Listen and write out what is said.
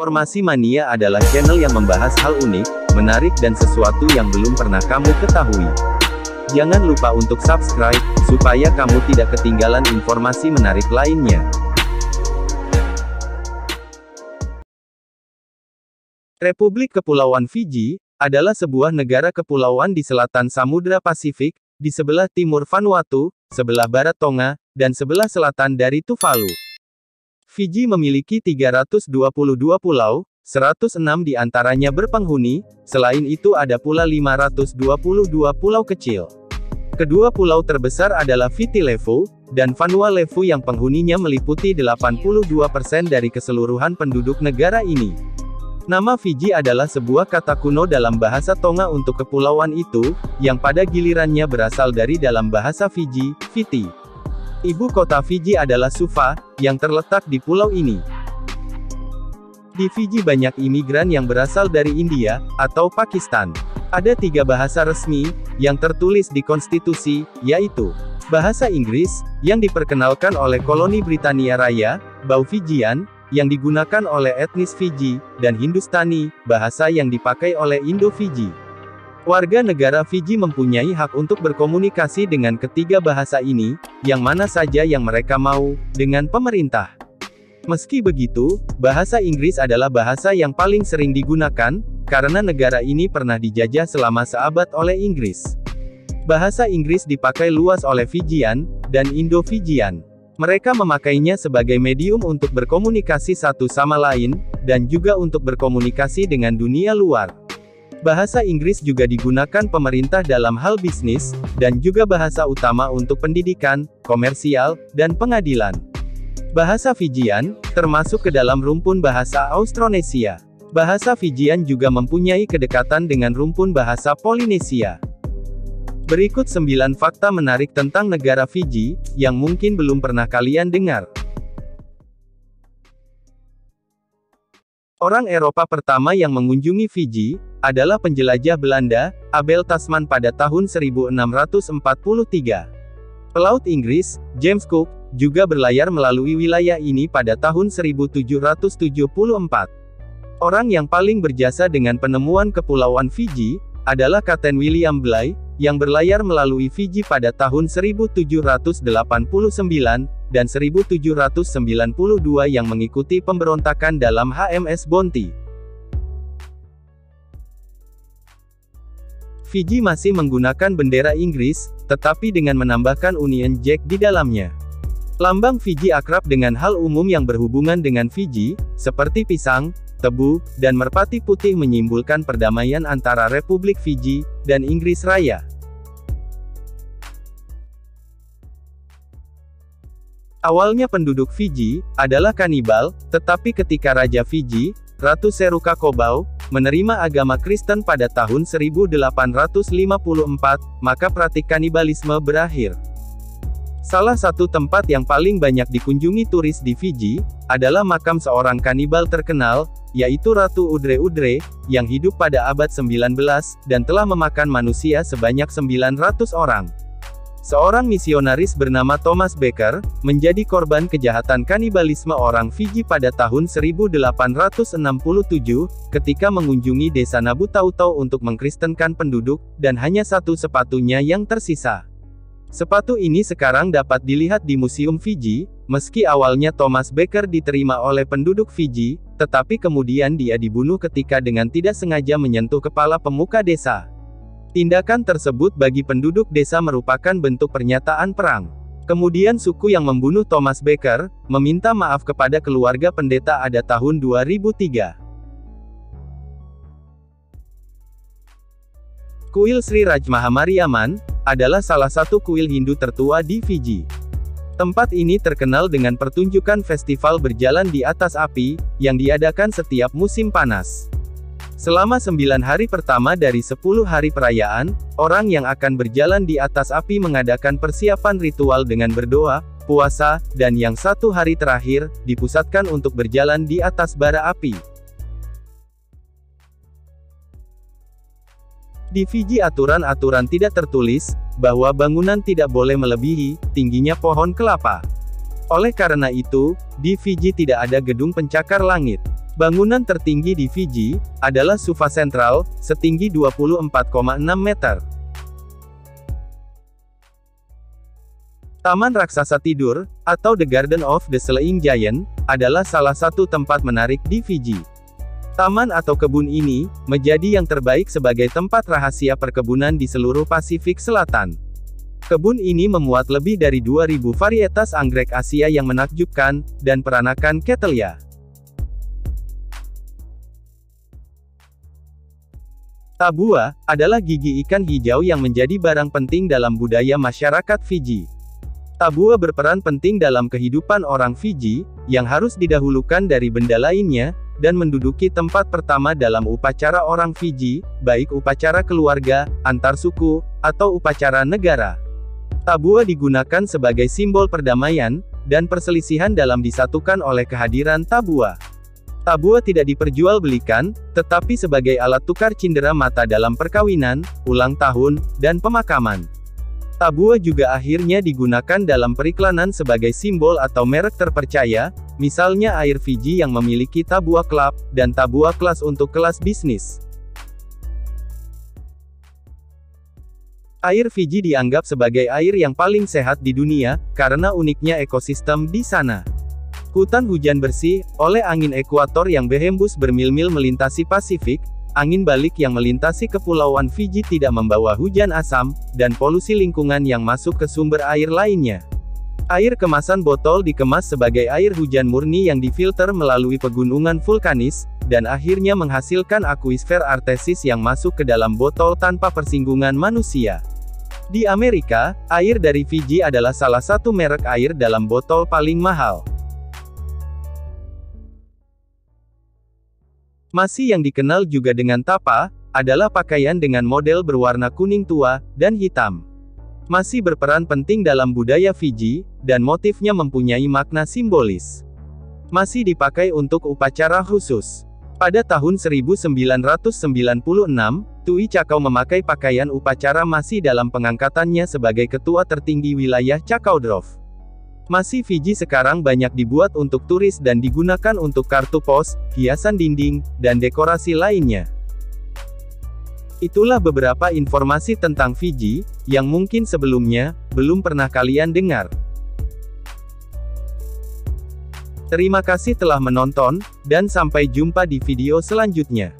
Informasi Mania adalah channel yang membahas hal unik, menarik dan sesuatu yang belum pernah kamu ketahui. Jangan lupa untuk subscribe, supaya kamu tidak ketinggalan informasi menarik lainnya. Republik Kepulauan Fiji adalah sebuah negara kepulauan di selatan Samudra Pasifik, di sebelah timur Vanuatu, sebelah barat Tonga, dan sebelah selatan dari Tuvalu. Fiji memiliki 322 pulau, 106 di antaranya berpenghuni, selain itu ada pula 522 pulau kecil. Kedua pulau terbesar adalah Viti Levu, dan Vanua Levu yang penghuninya meliputi 82% dari keseluruhan penduduk negara ini. Nama Fiji adalah sebuah kata kuno dalam bahasa Tonga untuk kepulauan itu, yang pada gilirannya berasal dari dalam bahasa Fiji, Viti. Ibu kota Fiji adalah Suva, yang terletak di pulau ini. Di Fiji banyak imigran yang berasal dari India, atau Pakistan. Ada 3 bahasa resmi, yang tertulis di konstitusi, yaitu bahasa Inggris, yang diperkenalkan oleh koloni Britania Raya, Bau Fijian, yang digunakan oleh etnis Fiji, dan Hindustani, bahasa yang dipakai oleh Indo-Fiji. Warga negara Fiji mempunyai hak untuk berkomunikasi dengan ketiga bahasa ini, yang mana saja yang mereka mau, dengan pemerintah. Meski begitu, bahasa Inggris adalah bahasa yang paling sering digunakan, karena negara ini pernah dijajah selama seabad oleh Inggris. Bahasa Inggris dipakai luas oleh Fijian, dan Indo-Fijian. Mereka memakainya sebagai medium untuk berkomunikasi satu sama lain, dan juga untuk berkomunikasi dengan dunia luar. Bahasa Inggris juga digunakan pemerintah dalam hal bisnis, dan juga bahasa utama untuk pendidikan, komersial, dan pengadilan. Bahasa Fijian, termasuk ke dalam rumpun bahasa Austronesia. Bahasa Fijian juga mempunyai kedekatan dengan rumpun bahasa Polinesia. Berikut 9 fakta menarik tentang negara Fiji, yang mungkin belum pernah kalian dengar. Orang Eropa pertama yang mengunjungi Fiji, adalah penjelajah Belanda, Abel Tasman pada tahun 1643. Pelaut Inggris, James Cook, juga berlayar melalui wilayah ini pada tahun 1774. Orang yang paling berjasa dengan penemuan kepulauan Fiji, adalah Kapten William Bligh, yang berlayar melalui Fiji pada tahun 1789, dan 1792 yang mengikuti pemberontakan dalam HMS Bounty. Fiji masih menggunakan bendera Inggris, tetapi dengan menambahkan Union Jack di dalamnya. Lambang Fiji akrab dengan hal umum yang berhubungan dengan Fiji, seperti pisang, tebu, dan merpati putih menyimbolkan perdamaian antara Republik Fiji, dan Inggris Raya. Awalnya penduduk Fiji, adalah kanibal, tetapi ketika Raja Fiji, Ratu Seruka Kobau, menerima agama Kristen pada tahun 1854, maka praktik kanibalisme berakhir. Salah satu tempat yang paling banyak dikunjungi turis di Fiji, adalah makam seorang kanibal terkenal, yaitu Ratu Udre Udre, yang hidup pada abad 19, dan telah memakan manusia sebanyak 900 orang. Seorang misionaris bernama Thomas Baker, menjadi korban kejahatan kanibalisme orang Fiji pada tahun 1867, ketika mengunjungi desa Nabutautau untuk mengkristenkan penduduk, dan hanya satu sepatunya yang tersisa. Sepatu ini sekarang dapat dilihat di Museum Fiji, meski awalnya Thomas Baker diterima oleh penduduk Fiji, tetapi kemudian dia dibunuh ketika dengan tidak sengaja menyentuh kepala pemuka desa. Tindakan tersebut bagi penduduk desa merupakan bentuk pernyataan perang. Kemudian suku yang membunuh Thomas Baker, meminta maaf kepada keluarga pendeta pada tahun 2003. Kuil Sri Raj Mahamariaman, adalah salah satu kuil Hindu tertua di Fiji. Tempat ini terkenal dengan pertunjukan festival berjalan di atas api, yang diadakan setiap musim panas. Selama 9 hari pertama dari 10 hari perayaan, orang yang akan berjalan di atas api mengadakan persiapan ritual dengan berdoa, puasa, dan yang 1 hari terakhir, dipusatkan untuk berjalan di atas bara api. Di Fiji aturan-aturan tidak tertulis, bahwa bangunan tidak boleh melebihi tingginya pohon kelapa. Oleh karena itu, di Fiji tidak ada gedung pencakar langit. Bangunan tertinggi di Fiji adalah Suva Central, setinggi 24,6 meter. Taman Raksasa Tidur, atau The Garden of the Sleeping Giant, adalah salah satu tempat menarik di Fiji. Taman atau kebun ini menjadi yang terbaik sebagai tempat rahasia perkebunan di seluruh Pasifik Selatan. Kebun ini memuat lebih dari 2.000 varietas anggrek Asia yang menakjubkan, dan peranakan Cattleya. Tabua adalah gigi ikan hijau yang menjadi barang penting dalam budaya masyarakat Fiji. Tabua berperan penting dalam kehidupan orang Fiji, yang harus didahulukan dari benda lainnya, dan menduduki tempat pertama dalam upacara orang Fiji, baik upacara keluarga, antar suku, atau upacara negara. Tabua digunakan sebagai simbol perdamaian, dan perselisihan dalam disatukan oleh kehadiran tabua. Tabua tidak diperjualbelikan, tetapi sebagai alat tukar cindera mata dalam perkawinan, ulang tahun, dan pemakaman. Tabua juga akhirnya digunakan dalam periklanan sebagai simbol atau merek terpercaya, misalnya Air Fiji yang memiliki Tabua Club, dan Tabua Class untuk kelas bisnis. Air Fiji dianggap sebagai air yang paling sehat di dunia, karena uniknya ekosistem di sana. Hutan hujan bersih, oleh angin ekuator yang berhembus bermil-mil melintasi Pasifik, angin balik yang melintasi kepulauan Fiji tidak membawa hujan asam, dan polusi lingkungan yang masuk ke sumber air lainnya. Air kemasan botol dikemas sebagai air hujan murni yang difilter melalui pegunungan vulkanis, dan akhirnya menghasilkan akuisfer artesis yang masuk ke dalam botol tanpa persinggungan manusia. Di Amerika, air dari Fiji adalah salah satu merek air dalam botol paling mahal. Masi yang dikenal juga dengan tapa, adalah pakaian dengan model berwarna kuning tua, dan hitam. Masi berperan penting dalam budaya Fiji, dan motifnya mempunyai makna simbolis. Masi dipakai untuk upacara khusus. Pada tahun 1996, Tui Cakau memakai pakaian upacara Masi dalam pengangkatannya sebagai ketua tertinggi wilayah Cakaudrove. Masi Fiji sekarang banyak dibuat untuk turis dan digunakan untuk kartu pos, hiasan dinding, dan dekorasi lainnya. Itulah beberapa informasi tentang Fiji, yang mungkin sebelumnya, belum pernah kalian dengar. Terima kasih telah menonton, dan sampai jumpa di video selanjutnya.